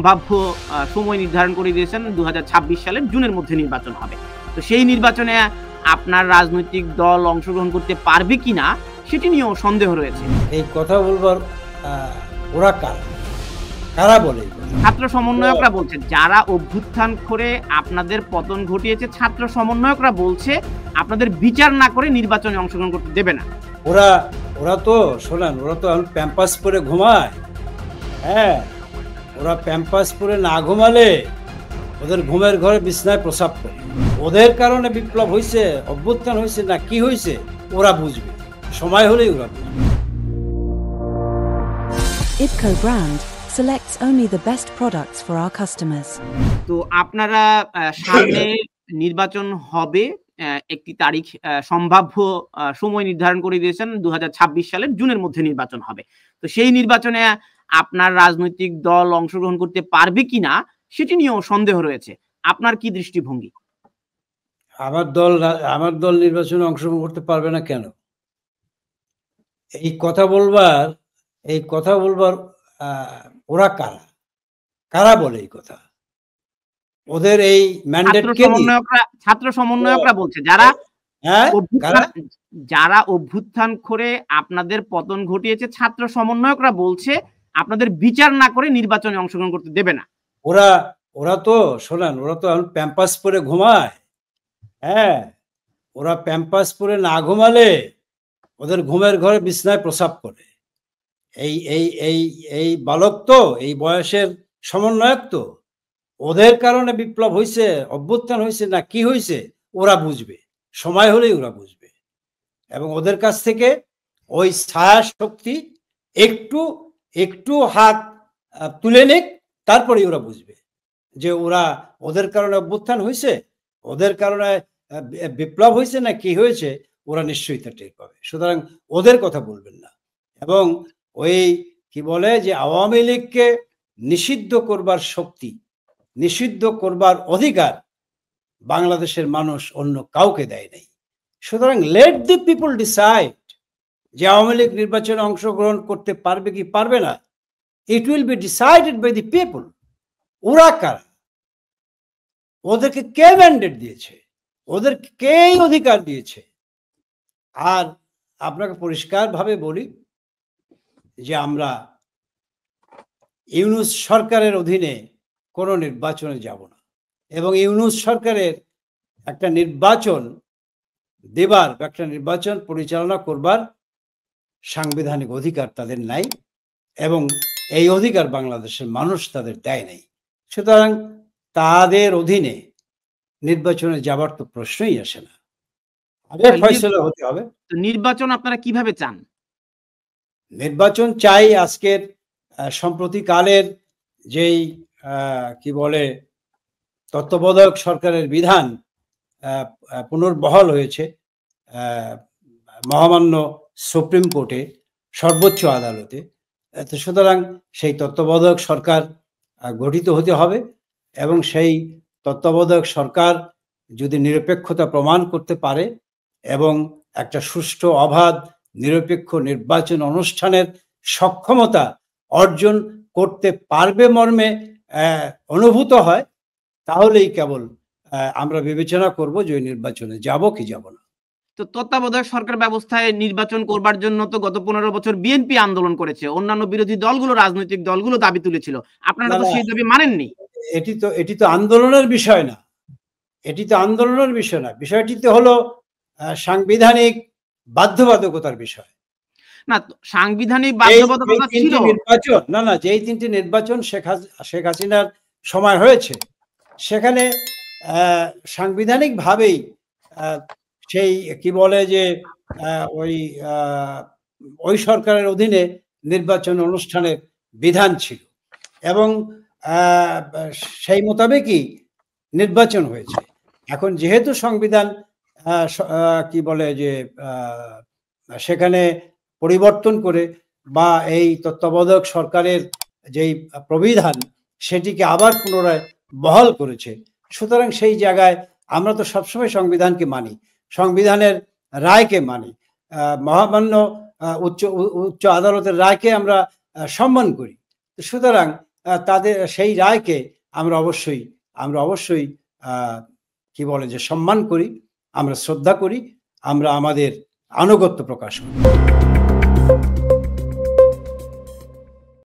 সম্ভাব্য সময় নির্ধারণ করে দিয়েছেন 2026 সালের জুনের মধ্যে নির্বাচন হবে। তো সেই নির্বাচনে আপনার রাজনৈতিক দল অংশগ্রহণ করতে পারবে কিনা সেটি নিয়েও সন্দেহ রয়েছে। এই কথা বলবার ওরা কারা বলে? ছাত্র সমন্বয়করা বলছে, যারা অভ্যুত্থান করে আপনাদের পতন ঘটিয়েছে, ছাত্র সমন্বয়করা বলছে আপনাদের বিচার না করে নির্বাচনে অংশগ্রহণ করতে দেবে না। ওরা তো শোনেন, ওরা তো এখন প্যাম্পাস পরে ঘুমায়। হ্যাঁ, ওরা প্যাম্পাস পরে না ঘুমালে ওদের ঘুমের ঘরে বিছনায় প্রসাব করে। ওদের কারণে বিপ্লব হয়েছে, অভ্যুত্থান হয়েছে না কি হয়েছে ওরা বুঝবে, সময় হলেই ওরা বুঝবে। IPCO brand selects only the best products for our customers. তো আপনারা সামনে নির্বাচন হবে, একটি তারিখ সম্ভাব্য সময় নির্ধারণ করে দিয়েছেন 2026 সালের জুনের মধ্যে নির্বাচন হবে। তো সেই নির্বাচনে আপনার রাজনৈতিক দল অংশগ্রহণ করতে পারবে কিনা সেটি নিয়েও সন্দেহ রয়েছে। আপনার কি দৃষ্টিভঙ্গি? আমার দল নির্বাচনে অংশগ্রহণ করতে পারবে না কেন? এই কথা বলবার ওরা কারা বলে এই কথা? ওদের এই ম্যান্ডেট কে দিয়েছে? ছাত্র সমন্বয়করা বলছে, যারা অভ্যুত্থান করে আপনাদের পতন ঘটিয়েছে, ছাত্র সমন্বয়করা বলছে আপনাদের বিচার না করে নির্বাচনে অংশগ্রহণ করতে দেবে না। ওরা তো শোনেন, ওরা তো এখন প্যাম্পাস পরে ঘুমায়। হ্যাঁ, ওরা প্যাম্পাস পরে না ঘুমালে ওদের ঘুমের ঘরে বিছনায় প্রসাব করে। এই বালক তো, এই বয়সের সমন্বয়ক তো, ওদের কারণে বিপ্লব হয়েছে, অভ্যুত্থান হয়েছে না কি হয়েছে ওরা বুঝবে, সময় হলেই ওরা বুঝবে। এবং ওদের কাছ থেকে ওই ছায়া শক্তি একটু হাত তুলে নিক, তারপরেই ওরা বুঝবে যে ওদের কারণে অভ্যুত্থান হয়েছে, ওদের কারণে বিপ্লব হয়েছে না কি হয়েছে, ওরা নিশ্চয়ই তা টের পাবে। সুতরাং ওদের কথা বলবেন না। এবং ওই কি বলে যে আওয়ামী লীগকে নিষিদ্ধ করবার শক্তি, নিষিদ্ধ করবার অধিকার বাংলাদেশের মানুষ অন্য কাউকে দেয় নাই। সুতরাং লেট দি পিপল ডিসাইড যে আওয়ামী লীগ নির্বাচনে অংশগ্রহণ করতে পারবে কি পারবে না। It will be decided by the people. ওরা কারা? ওদেরকে কে ম্যান্ডেট দিয়েছে? ওদেরকে কে অধিকার দিয়েছে? আর আপনাকে পরিষ্কারভাবে বলি যে আমরা ইউনূস সরকারের অধীনে কোনো নির্বাচনে যাব না। এবং ইউনূস সরকারের একটা নির্বাচন দেবার, একটা নির্বাচন পরিচালনা করবার সাংবিধানিক অধিকার তাদের নাই, এবং এই অধিকার বাংলাদেশের মানুষ তাদের দেয় নাই। সুতরাং তাদের অধীনে নির্বাচনে যাবার তো প্রশ্নই আসে না। আগে ফয়সালা হতে হবে। নির্বাচন আপনারা কিভাবে চান? নির্বাচন চাই আজকের সম্প্রতিকালের যেই কি বলে তত্ত্বাবধায়ক সরকারের বিধান পুনর্বহাল হয়েছে মহামান্য সুপ্রিম কোর্টে, সর্বোচ্চ আদালতে। সুতরাং সেই তত্ত্বাবধায়ক সরকার গঠিত হতে হবে, এবং সেই তত্ত্বাবধায়ক সরকার যদি নিরপেক্ষতা প্রমাণ করতে পারে এবং একটা সুষ্ঠু অবাধ নিরপেক্ষ নির্বাচন অনুষ্ঠানের সক্ষমতা অর্জন করতে পারবে মর্মে অনুভূত হয়, তাহলেই কেবল আমরা বিবেচনা করব যে ওই নির্বাচনে যাব কি যাব না। তো তত্ত্বাবধায়ক সরকার ব্যবস্থায় নির্বাচন করবার জন্য তো গত 15 বছর বিএনপি আন্দোলন করেছে, অন্যান্য বিরোধী দলগুলো, রাজনৈতিক দলগুলো দাবি তুলেছিল, আপনারা তো সেই দাবি মানেননি। এটি তো আন্দোলনের বিষয় না, এটি তো আন্দোলনের বিষয় না, বিষয়টি তো হলো সাংবিধানিক বাধ্যবাধকতার বিষয়। না, সাংবিধানিক বাধ্যবাধকতা ছিল নির্বাচন, না যেই 3টি নির্বাচন শেখ হাসিনার সময় হয়েছে, সেখানে সাংবিধানিক ভাবেই সেই কি বলে যে ওই সরকারের অধীনে নির্বাচন অনুষ্ঠানের বিধান ছিল, এবং সেই মোতাবেকই নির্বাচন হয়েছে। এখন যেহেতু সংবিধান কি বলে যে সেখানে পরিবর্তন করে বা এই তত্ত্বাবধায়ক সরকারের যেই প্রবিধান সেটিকে আবার পুনরায় বহাল করেছে, সুতরাং সেই জায়গায় আমরা তো সবসময় সংবিধানকে মানি, সংবিধানের রায়কে মানি, মহামান্য উচ্চ আদালতের রায়কে আমরা সম্মান করি। সুতরাং তাদের সেই রায়কে আমরা অবশ্যই কি বলে যে সম্মান করি, আমরা শ্রদ্ধা করি, আমরা আমাদের আনুগত্য প্রকাশ করি।